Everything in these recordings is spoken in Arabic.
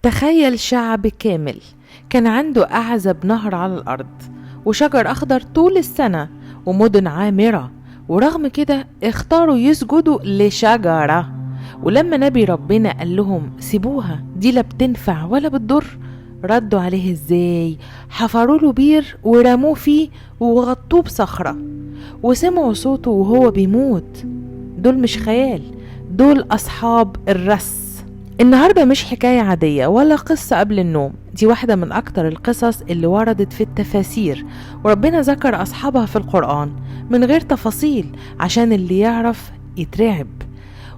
تخيل شعب كامل كان عنده أعزب نهر على الأرض وشجر أخضر طول السنة ومدن عامرة، ورغم كده اختاروا يسجدوا لشجرة. ولما نبي ربنا قال لهم سيبوها دي لا بتنفع ولا بتضر، ردوا عليه ازاي؟ حفروا له بير ورموه فيه وغطوه بصخرة وسمعوا صوته وهو بيموت. دول مش خيال، دول أصحاب الرس. النهاردة مش حكاية عادية ولا قصة قبل النوم، دي واحدة من أكتر القصص اللي وردت في التفاسير، وربنا ذكر أصحابها في القرآن من غير تفاصيل عشان اللي يعرف يترعب.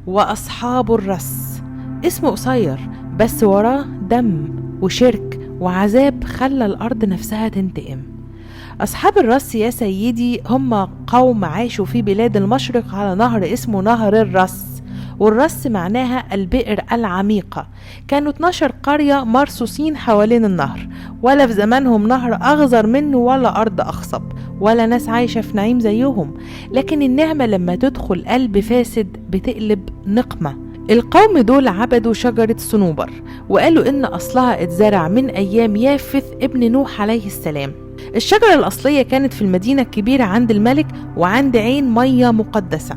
وأصحاب الرس اسمه قصير بس وراه دم وشرك وعذاب خلى الأرض نفسها تنتقم. أصحاب الرس يا سيدي هم قوم عاشوا في بلاد المشرق على نهر اسمه نهر الرس، والرس معناها البئر العميقة. كانوا 12 قرية مرصوصين حوالين النهر، ولا في زمانهم نهر أغزر منه ولا أرض أخصب ولا ناس عايشة في نعيم زيهم. لكن النعمة لما تدخل قلب فاسد بتقلب نقمة. القوم دول عبدوا شجرة صنوبر وقالوا إن أصلها اتزرع من أيام يافث ابن نوح عليه السلام. الشجرة الأصلية كانت في المدينة الكبيرة عند الملك وعند عين مية مقدسة،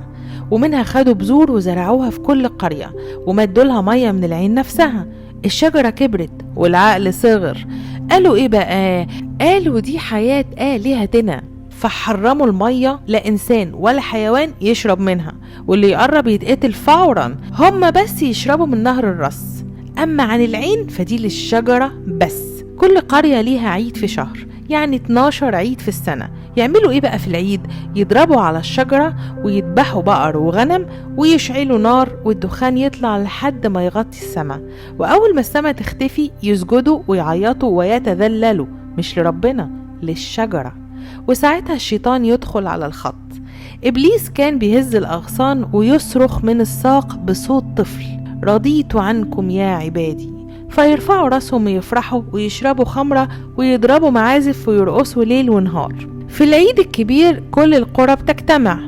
ومنها خدوا بذور وزرعوها في كل قرية ومدوا لها مية من العين نفسها. الشجرة كبرت والعقل صغر، قالوا ايه بقى؟ قالوا دي حياة آلهتنا، فحرموا المية لا إنسان ولا حيوان يشرب منها، واللي يقرب يتقتل فورا. هم بس يشربوا من نهر الرس، أما عن العين فدي للشجرة بس. كل قرية ليها عيد في شهر، يعني 12 عيد في السنة. يعملوا ايه بقى في العيد؟ يضربوا على الشجرة ويذبحوا بقر وغنم ويشعلوا نار والدخان يطلع لحد ما يغطي السماء، وأول ما السماء تختفي يسجدوا ويعيطوا ويتذللوا، مش لربنا، للشجرة. وساعتها الشيطان يدخل على الخط. إبليس كان بيهز الأغصان ويصرخ من الساق بصوت طفل: رضيت عنكم يا عبادي. فيرفعوا راسهم ويفرحوا ويشربوا خمرة ويضربوا معازف ويرقصوا ليل ونهار. في العيد الكبير كل القرى بتجتمع،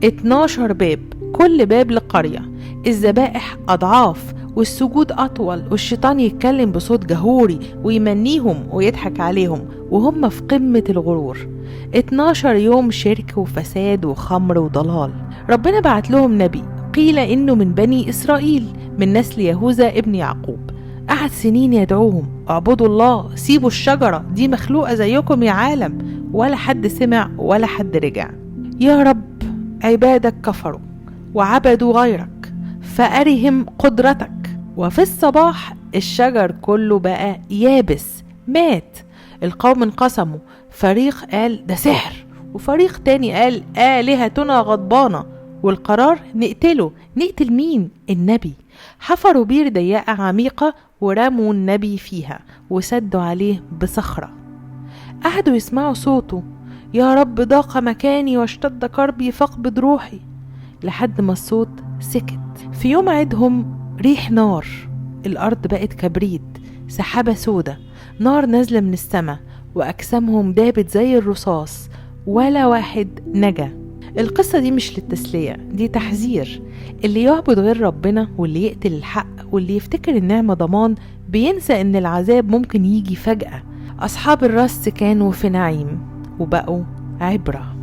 12 باب، كل باب لقرية. الذبائح أضعاف والسجود أطول، والشيطان يتكلم بصوت جهوري ويمنيهم ويضحك عليهم وهم في قمة الغرور. 12 يوم شرك وفساد وخمر وضلال. ربنا بعت لهم نبي قيل إنه من بني إسرائيل من نسل يهوذا ابن يعقوب، قعد سنين يدعوهم: اعبدوا الله، سيبوا الشجرة دي مخلوقة زيكم يا عالم. ولا حد سمع ولا حد رجع. يا رب عبادك كفروا وعبدوا غيرك فأرهم قدرتك. وفي الصباح الشجر كله بقى يابس مات. القوم انقسموا، فريق قال ده سحر وفريق تاني قال آلهتنا غضبانة، والقرار نقتله. نقتل مين؟ النبي. حفروا بير ضيقة عميقة ورموا النبي فيها وسدوا عليه بصخرة. قعدوا يسمعوا صوته: يا رب ضاق مكاني واشتد كربي فاقبض روحي، لحد ما الصوت سكت. في يوم عيدهم ريح نار، الأرض بقت كبريت، سحابة سودة، نار نازلة من السماء، وأجسامهم دابت زي الرصاص، ولا واحد نجا. القصة دي مش للتسلية، دي تحذير. اللي يعبد غير ربنا واللي يقتل الحق واللي يفتكر النعمة ضمان بينسى ان العذاب ممكن يجي فجأة. أصحاب الرس كانوا في نعيم وبقوا عبرة.